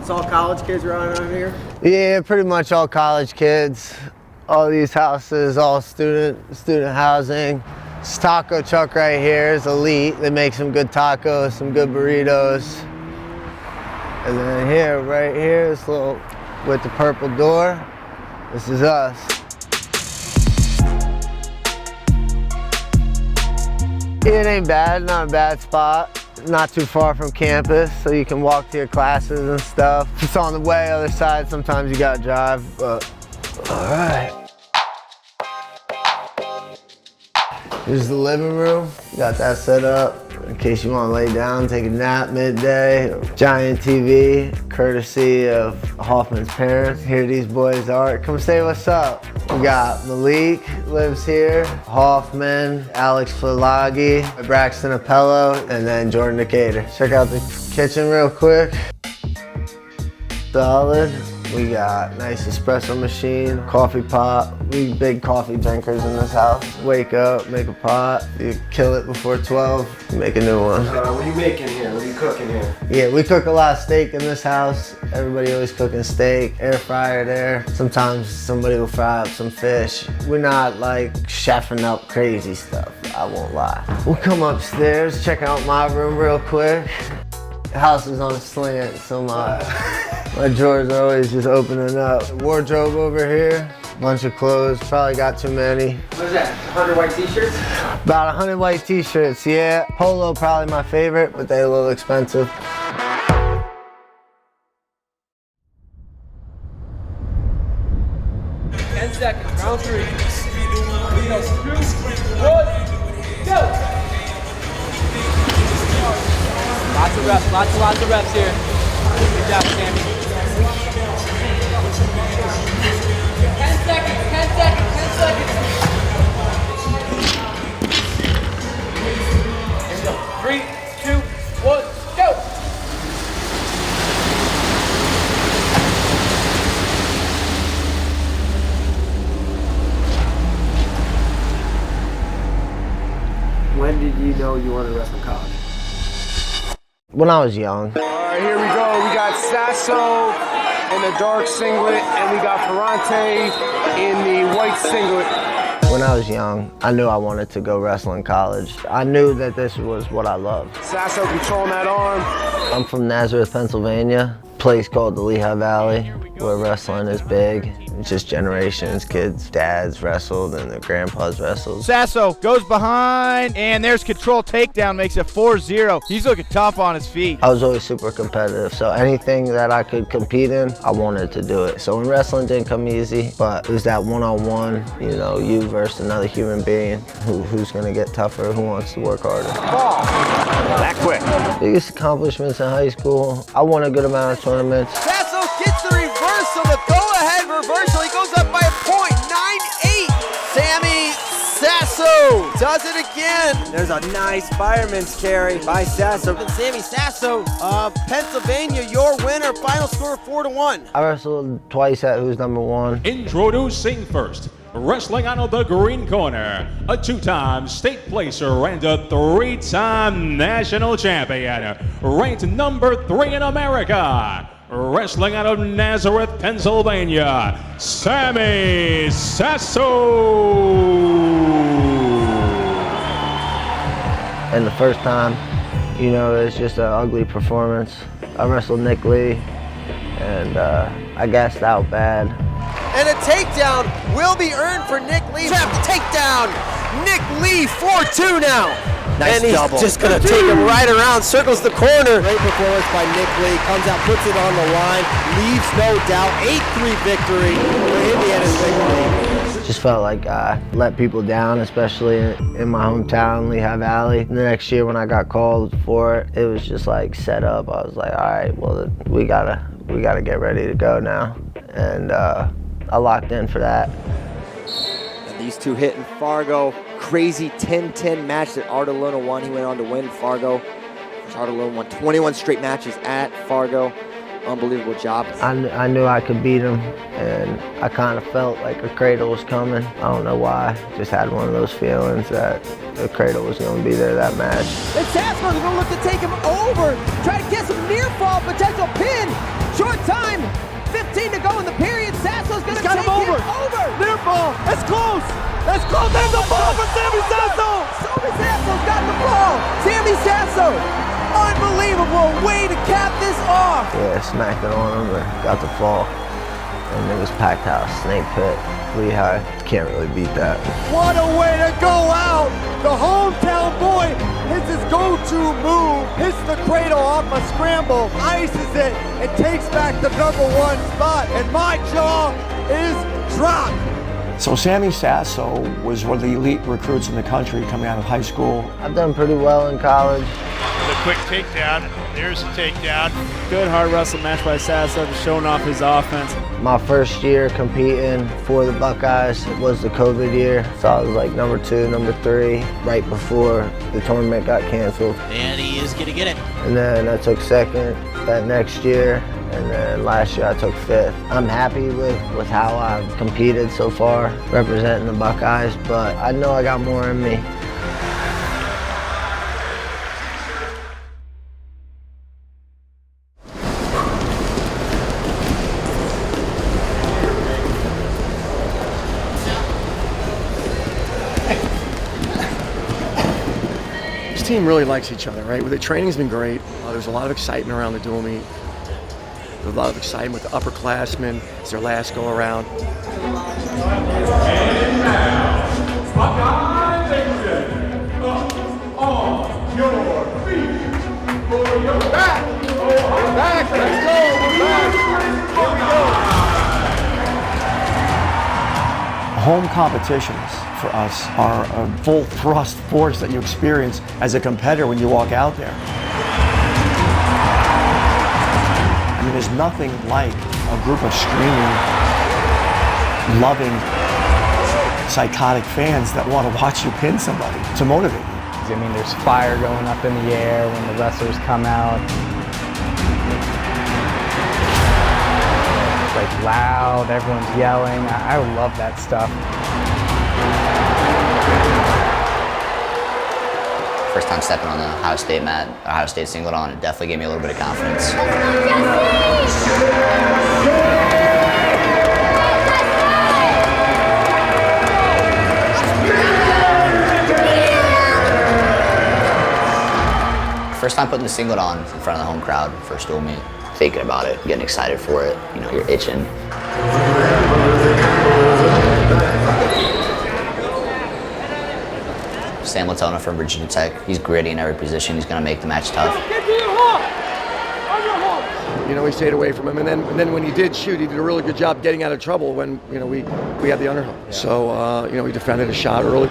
It's all college kids running on here? Yeah, pretty much all college kids. All these houses, all student housing. This taco truck right here is elite. They make some good tacos, some good burritos. And then here, right here, this little, with the purple door, this is us. It ain't bad, not a bad spot. Not too far from campus, so you can walk to your classes and stuff. If it's on the way, other side, sometimes you gotta drive, but all right. Here's the living room. Got that set up in case you wanna lay down, take a nap midday. Giant TV, courtesy of Hoffman's parents. Here these boys are. Come say what's up. We got Malik lives here, Hoffman, Alex Falagi, Braxton Apello, and then Jordan Decatur. Check out the kitchen real quick. Solid. We got nice espresso machine, coffee pot. We big coffee drinkers in this house. Wake up, make a pot. You kill it before 12, make a new one. What are you making here? What are you cooking here? Yeah, we cook a lot of steak in this house. Everybody always cooking steak, air fryer there. Sometimes somebody will fry up some fish. We're not like chefing up crazy stuff, I won't lie. We'll come upstairs, check out my room real quick. The house is on a slant, so my drawers are always just opening up. Wardrobe over here, bunch of clothes, probably got too many. What is that, 100 white t-shirts? About 100 white t-shirts, yeah. Polo probably my favorite, but they're a little expensive. Seconds, round 3. Go. 1, go! Lots of reps, lots of reps here. Good job, Sammy. 10 seconds, 10 seconds, 10 seconds. Here we go. 3, 2, 1, go! When did you know you wanted to wrestle college? When I was young. All right, here we go. We got Sasso in the dark singlet, and we got Ferrante in the white singlet. When I was young, I knew I wanted to go wrestle in college. I knew that this was what I loved. Sasso controlling that arm. I'm from Nazareth, Pennsylvania, a place called the Lehigh Valley, where wrestling is big. It's just generations, kids, dads wrestled and their grandpas wrestled. Sasso goes behind, and there's control takedown, makes it 4-0. He's looking tough on his feet. I was always super competitive, so anything that I could compete in, I wanted to do it. So when wrestling didn't come easy, but it was that one-on-one, you know, you versus another human being, who's gonna get tougher, who wants to work harder. Ball. That quick. Biggest accomplishments in high school, I won a good amount of tournaments. Sasso gets the reversal, the go-ahead reversal. He goes up by a point, 9-8. Sammy Sasso does it again. There's a nice fireman's carry by Sasso. And Sammy Sasso of Pennsylvania, your winner. Final score 4-1. I wrestled twice at Who's Number One. Introducing first, wrestling out of the green corner, a 2-time state placer and a 3-time national champion, ranked number 3 in America. Wrestling out of Nazareth, Pennsylvania, Sammy Sasso. And the first time, you know, it's just an ugly performance. I wrestled Nick Lee, and I gassed out bad. And a takedown will be earned for Nick Lee. Trap the takedown. Nick Lee 4-2 now. Nice and he's double. Just gonna take him right around, circles the corner. Great performance by Nick Lee. Comes out, puts it on the line, leaves no doubt. 8-3 victory for Indiana's Nick Lee. Just felt like I let people down, especially in my hometown, Lehigh Valley. The next year when I got called for it, it was just like set up. I was like, all right, well, we gotta get ready to go now. And I locked in for that. And these two hit in Fargo. Crazy 10-10 match that Artolona won. He went on to win Fargo. Artolona won 21 straight matches at Fargo. Unbelievable job. I knew I could beat him, and I kind of felt like a cradle was coming. I don't know why. Just had one of those feelings that the cradle was going to be there that match. And Sasso's going to look to take him over. Try to get some near fall, potential pin. Short over. Near fall. That's close. That's close. There's a ball for Sammy Sasso. Sammy Sasso's got the ball. Sammy Sasso. Unbelievable way to cap this off. Yeah, smacked it on him and got the fall. And it was packed house, snake pit, Lehigh. Can't really beat that. What a way to go out. The hometown boy hits his go-to move, hits the cradle off a scramble, ices it, and takes back the #1 spot. And my jaw is dropped. So Sammy Sasso was one of the elite recruits in the country coming out of high school. I've done pretty well in college. The quick takedown. There's a takedown. Good hard wrestle match by Sasso, showing off his offense. My first year competing for the Buckeyes was the COVID year. So I was like number 2, number 3, right before the tournament got canceled. And he is gonna get it. And then I took 2nd that next year. And then last year I took 5th. I'm happy with how I've competed so far, representing the Buckeyes, but I know I got more in me. This team really likes each other, right? The training's been great. There's a lot of excitement around the dual meet. There's a lot of excitement with the upperclassmen. It's their last go around. And now, Buckeye Nation, up on your feet for your back. Back, let's go, we're back. Here we go. Home competitions for us are a full thrust force that you experience as a competitor when you walk out there. I mean, there's nothing like a group of screaming, loving, psychotic fans that want to watch you pin somebody to motivate you. I mean, there's fire going up in the air when the wrestlers come out. It's like loud, everyone's yelling. I love that stuff. First time stepping on the Ohio State mat, Ohio State singled on, it definitely gave me a little bit of confidence. First time putting the singlet on in front of the home crowd, first dual meet. Thinking about it, getting excited for it, you know, you're itching. Sam Latona from Virginia Tech, he's gritty in every position, he's gonna make the match tough. You know, we stayed away from him, and then when he did shoot, he did a really good job getting out of trouble when, you know, we had the underhook. Yeah. So, you know, we defended a shot early.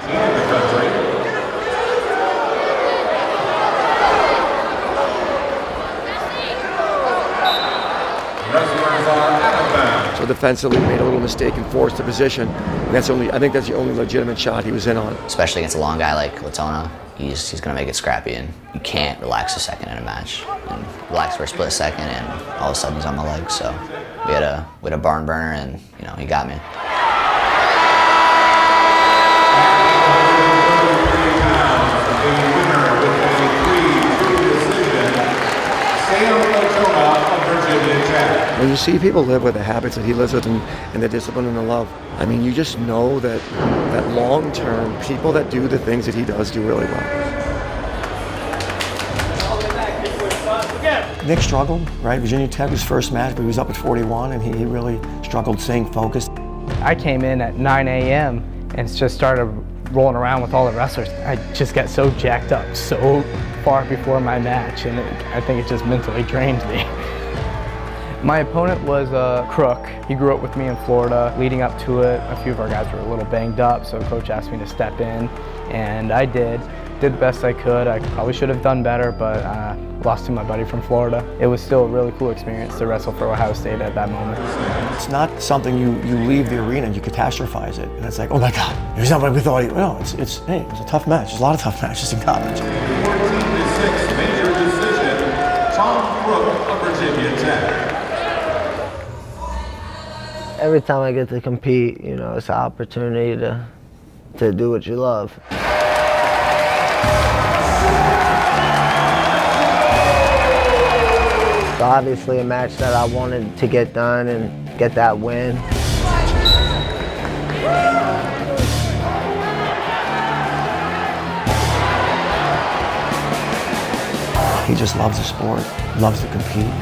So defensively, we made a little mistake and forced the position. And I think that's the only legitimate shot he was in on. Especially against a long guy like Latona, he's going to make it scrappy, and you can't relax a second in a match. And relax for a split second, and all of a sudden he's on my legs. So we had a barn burner, and you know, he got me. When you see people live with the habits that he lives with and the discipline and the love, I mean, you just know that long term, people that do the things that he does do really well. Nick struggled, right? Virginia Tech was first match, but he was up at 41, and he really struggled staying focused. I came in at 9 a.m. and just started rolling around with all the wrestlers. I just got so jacked up so far before my match, and I think it just mentally drained me. My opponent was Crook. He grew up with me in Florida. Leading up to it, a few of our guys were a little banged up, so coach asked me to step in, and I did. Did the best I could. I probably should have done better, but lost to my buddy from Florida. It was still a really cool experience to wrestle for Ohio State at that moment. It's not something you leave the arena and you catastrophize it, and it's like, oh my God, it's not what we thought. No, hey, it was a tough match. There's a lot of tough matches in college. 14-6 major decision, Tom Crook of Virginia Tech. Every time I get to compete, you know, it's an opportunity to do what you love. So obviously a match that I wanted to get done and get that win. He just loves the sport, loves to compete.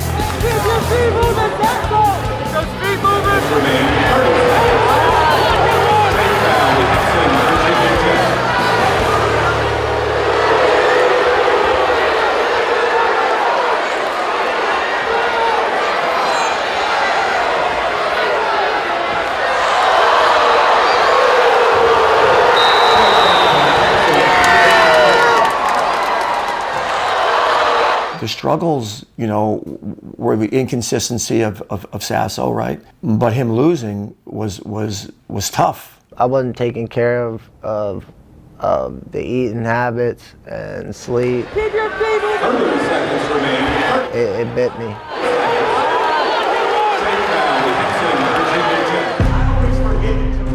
The struggles, you know, were the inconsistency of Sasso, right? But him losing was tough. I wasn't taking care of the eating habits and sleep. Keep your feet moving. 30 seconds remaining. It bit me.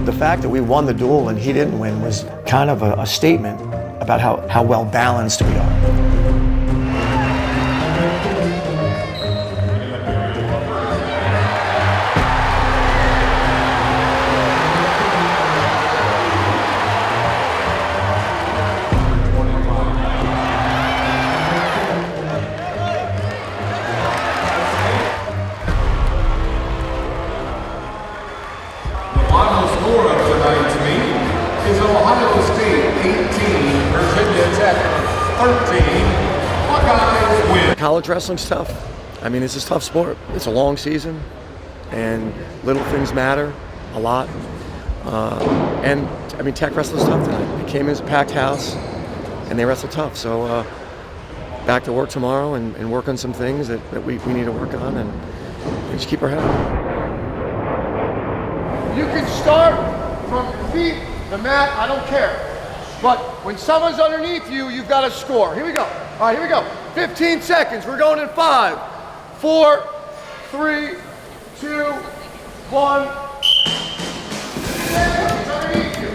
The fact that we won the duel and he didn't win was kind of a statement about how well balanced we are. Final score of tonight's meeting is Ohio State 18, Virginia Tech 13. Buckeyes win. College wrestling's tough. I mean, it's a tough sport. It's a long season, and little things matter a lot. And I mean, Tech wrestling's tough tonight. They came in as a packed house, and they wrestled tough. So back to work tomorrow and work on some things that we need to work on, and just keep our head up. You can start from your feet, the mat, I don't care. But when someone's underneath you, you've got to score. Here we go. All right, here we go. 15 seconds. We're going in 5, 4, 3, 2, 1. It's underneath you.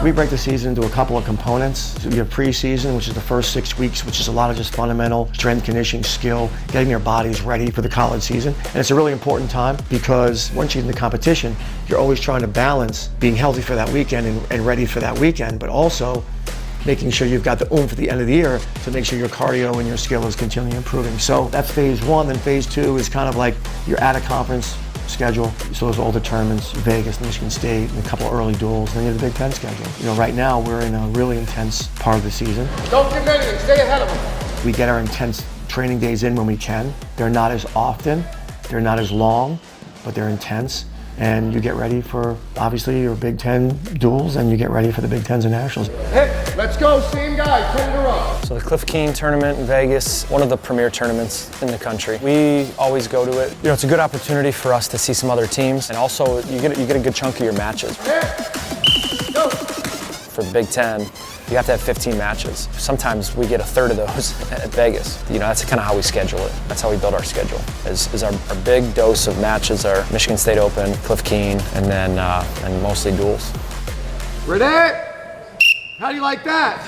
We break the season into a couple of components. So you have pre-season, which is the first 6 weeks, which is a lot of just fundamental strength, conditioning, skill, getting your bodies ready for the college season. And it's a really important time because once you get into competition, you're always trying to balance being healthy for that weekend and ready for that weekend, but also making sure you've got the oomph at the end of the year to make sure your cardio and your skill is continually improving. So that's phase 1. Then phase 2 is kind of like you're at a conference schedule. So those are all the tournaments, Vegas, Michigan State, and a couple of early duels. And then you have the Big Ten schedule. You know, right now we're in a really intense part of the season. Don't give anything, stay ahead of them. We get our intense training days in when we can. They're not as often, they're not as long, but they're intense. And you get ready for, obviously, your Big Ten duels, and you get ready for the Big Tens and Nationals. Hey, let's go, same guy, 10 in a row. So the Cliff Keen tournament in Vegas, one of the premier tournaments in the country. We always go to it. You know, it's a good opportunity for us to see some other teams, and also you get a good chunk of your matches. Hey, go. For the Big Ten, you have to have 15 matches. Sometimes we get a third of those at Vegas. You know, that's kind of how we schedule it. That's how we build our schedule. Is our big dose of matches are Michigan State Open, Cliff Keen, and then and mostly duels. Ready? How do you like that?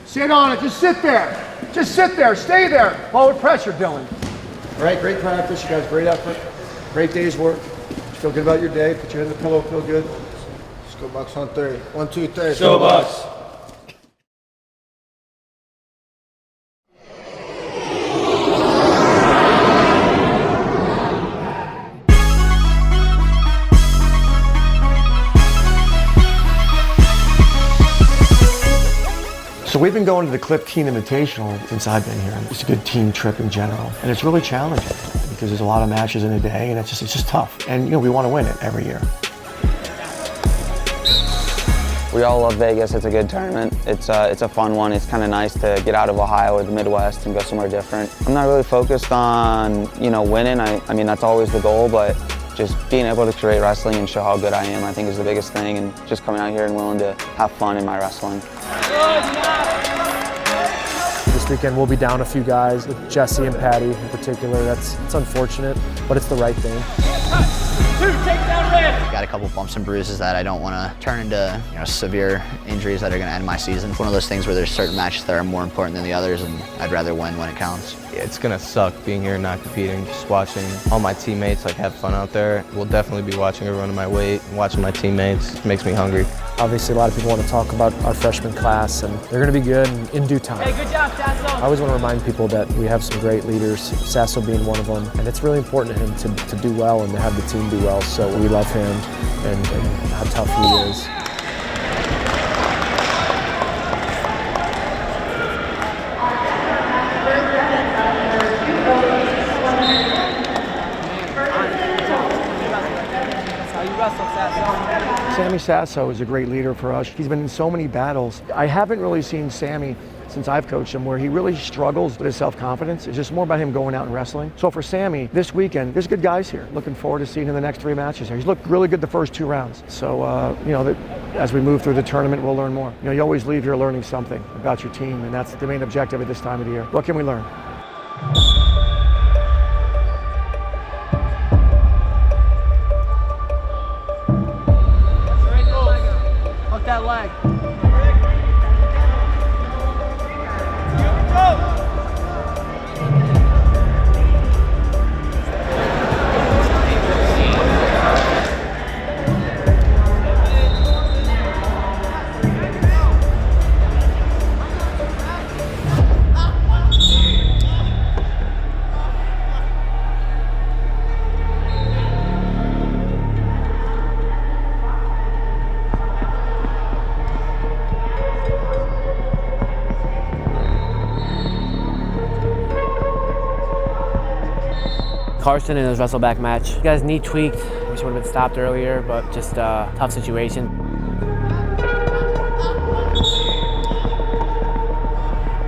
Sit on it, just sit there. Just sit there, stay there. Forward pressure, Dylan. All right, great practice, you guys, great effort. Great day's work. Feel good about your day, put your head in the pillow, feel good. Let's go Bucks on 3. 1, 2, 3. Go Bucks. So we've been going to the Cliff Keen Invitational since I've been here. It's a good team trip in general, and it's really challenging because there's a lot of matches in a day, and it's just tough. And you know, we want to win it every year. We all love Vegas. It's a good tournament. It's a fun one. It's kind of nice to get out of Ohio or the Midwest and go somewhere different. I'm not really focused on, you know, winning. I mean, that's always the goal, but just being able to create wrestling and show how good I am, I think is the biggest thing, and just coming out here and willing to have fun in my wrestling. This weekend we'll be down a few guys, Jesse and Patty in particular. It's unfortunate, but it's the right thing. 2, take down red. got a couple bumps and bruises that I don't want to turn into severe injuries that are going to end my season. It's one of those things where there's certain matches that are more important than the others, and I'd rather win when it counts. It's gonna suck being here and not competing, just watching all my teammates have fun out there. We'll definitely be watching everyone in my weight, watching my teammates. It makes me hungry. Obviously, a lot of people want to talk about our freshman class, and they're going to be good in due time. Hey, good job, Sasso. I always want to remind people that we have some great leaders, Sasso being one of them, and it's really important to him to do well and to have the team do well, so we love him and how tough he is. Sammy Sasso is a great leader for us. He's been in so many battles. I haven't really seen Sammy since I've coached him where he really struggles with his self-confidence. It's just more about him going out and wrestling. So for Sammy, this weekend, there's good guys here. Looking forward to seeing him in the next 3 matches here. He's looked really good the first 2 rounds. So, as we move through the tournament, we'll learn more. You always leave here learning something about your team, and that's the main objective at this time of the year. What can we learn? Hook that leg. Carson in his wrestleback match. He got his knee tweaked. Wish it would have been stopped earlier, but just a tough situation.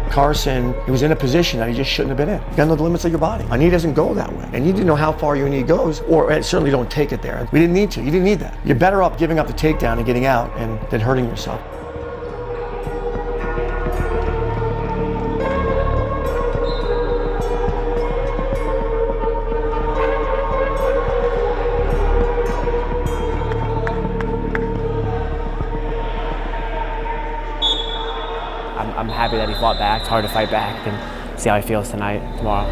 Carson, he was in a position that he just shouldn't have been in. You gotta know the limits of your body. A knee doesn't go that way. And you didn't know how far your knee goes, or certainly don't take it there. We didn't need to, you didn't need that. You're better off giving up the takedown and getting out than hurting yourself. I'm happy that he fought back. It's hard to fight back, and see how he feels tonight, tomorrow.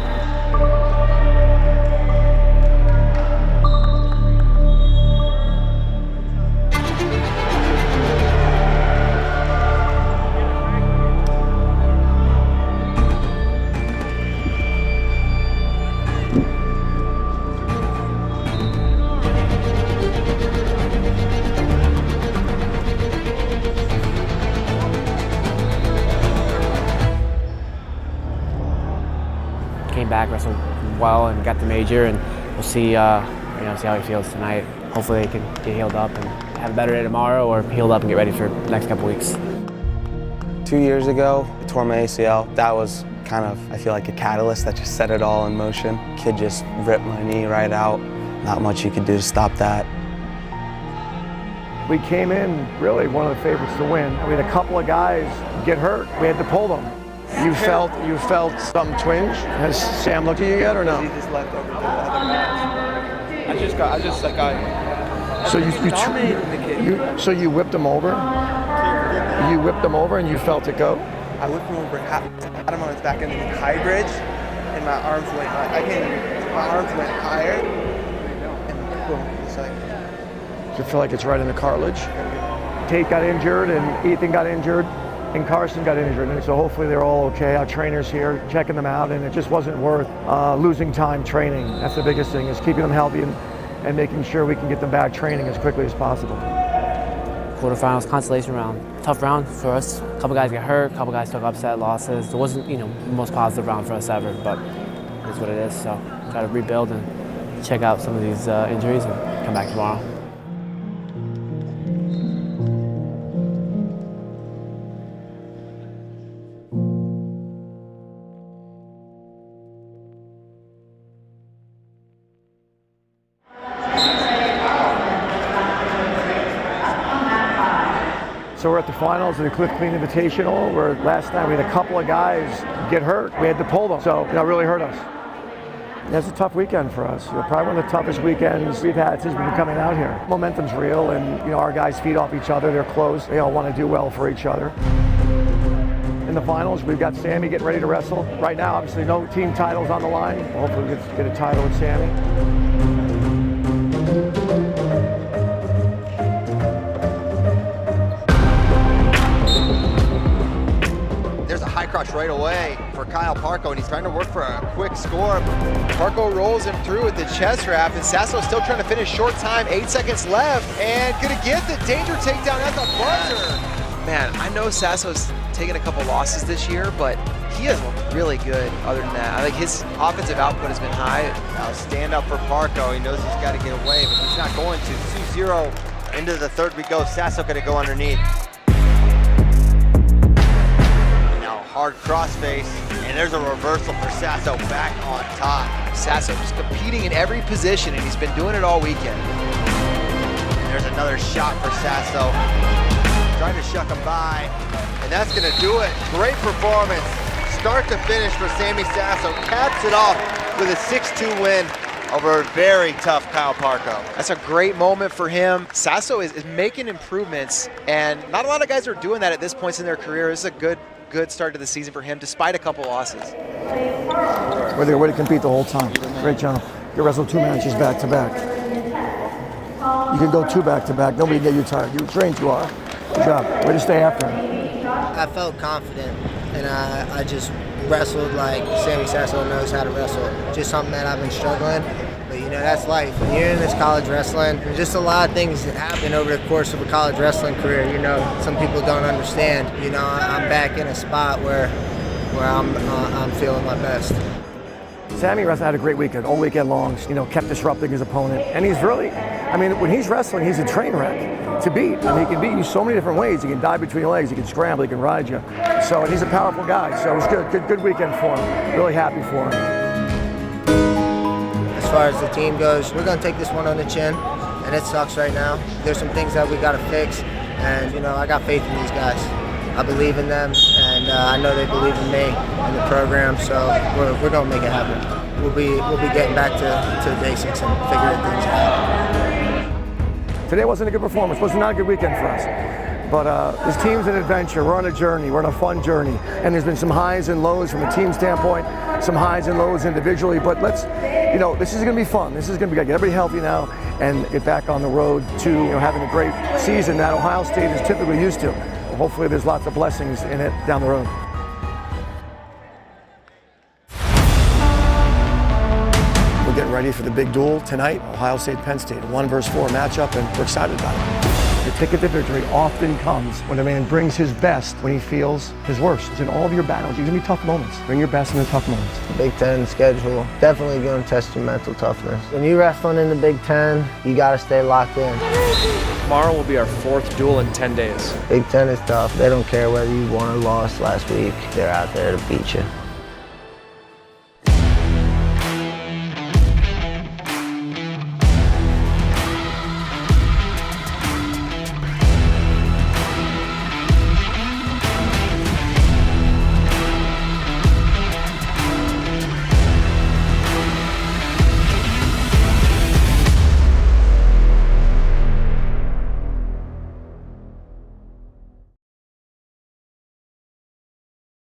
Came back, wrestled well, and got the major, and we'll see, see how he feels tonight. Hopefully he can get healed up and have a better day tomorrow, or healed up and get ready for the next couple weeks. 2 years ago, I tore my ACL. That was kind of, I feel like, a catalyst that just set it all in motion. Kid just ripped my knee right out. Not much you could do to stop that. We came in really one of the favorites to win. We had a couple of guys get hurt. We had to pull them. You felt some twinge? Has Sam looked at you yet or no? He just left over the other match. I just So you whipped him over? You whipped him over and you felt it go? I whipped him over, had him on his back and then high bridge, and my arms went higher, and boom, it's like. Do you feel like it's right in the cartilage? Tate got injured and Ethan got injured. And Carson got injured, and so hopefully they're all okay. Our trainer's here checking them out, and it just wasn't worth losing time training. That's the biggest thing, is keeping them healthy and making sure we can get them back training as quickly as possible. Quarterfinals, consolation round. Tough round for us. A couple guys got hurt, a couple guys took upset losses. It wasn't, the most positive round for us ever, but it is what it is. So try to rebuild and check out some of these injuries and come back tomorrow. So we're at the finals of the Cliff Clean Invitational, where last night we had a couple of guys get hurt. We had to pull them, so that really hurt us. That's a tough weekend for us. Probably one of the toughest weekends we've had since we've been coming out here. Momentum's real, and our guys feed off each other. They're close. They all want to do well for each other. In the finals, we've got Sammy getting ready to wrestle. Right now, obviously, no team titles on the line. Hopefully, we get a title with Sammy. There's a high crotch right away for Kyle Parko, and he's trying to work for a quick score. Parko rolls him through with the chest wrap, and Sasso's still trying to finish short time, 8 seconds left, and gonna get the danger takedown at the buzzer. Man, I know Sasso's taken a couple losses this year, but he has looked really good other than that. I think his offensive output has been high. Now stand up for Parko. He knows he's got to get away, but he's not going to. 2-0 into the third we go. Sasso going to go underneath. Now hard crossface, and there's a reversal for Sasso back on top. Sasso just competing in every position, and he's been doing it all weekend. And there's another shot for Sasso. Trying to shuck him by, and that's gonna do it. Great performance, start to finish for Sammy Sasso. Caps it off with a 6-2 win over a very tough Kyle Parko. That's a great moment for him. Sasso is making improvements, and not a lot of guys are doing that at this point in their career. This is a good start to the season for him, despite a couple losses. We're there, way to compete the whole time. Great job. You wrestled 2 matches back to back. You can go 2 back to back. Nobody can get you tired. You trained, you are. Good job. Way to stay after him. I felt confident, and I just wrestled like Sammy Sasso knows how to wrestle. Just something that I've been struggling, but that's life. When you're in this college wrestling, there's just a lot of things that happen over the course of a college wrestling career. Some people don't understand. I'm back in a spot where I'm feeling my best. Sammy wrestling had a great weekend, all weekend long. Kept disrupting his opponent, and he's really, when he's wrestling, he's a train wreck to beat. He can beat you so many different ways. He can dive between your legs, he can scramble, he can ride you. So, and he's a powerful guy. So it was good weekend for him. Really happy for him. As far as the team goes, we're gonna take this one on the chin, and it sucks right now. There's some things that we gotta fix, and I got faith in these guys. I believe in them, and I know they believe in me and the program. So we're gonna make it happen. We'll be getting back to the basics and figuring things out. Today wasn't a good performance. Was not a good weekend for us. But this team's an adventure. We're on a journey. We're on a fun journey. And there's been some highs and lows from a team standpoint, some highs and lows individually. But this is going to be fun. This is going to be good. Get everybody healthy now and get back on the road to having a great season that Ohio State is typically used to. Hopefully there's lots of blessings in it down the road. We're getting ready for the big duel tonight, Ohio State-Penn State, a 1 versus 4 matchup, and we're excited about it. The ticket to victory often comes when a man brings his best when he feels his worst. In all of your battles, you're going to be tough moments. Bring your best in the tough moments. The Big Ten schedule definitely going to test your mental toughness. When you're wrestling in the Big Ten, you got to stay locked in. Tomorrow will be our 4th duel in 10 days. Big Ten is tough. They don't care whether you won or lost last week. They're out there to beat you.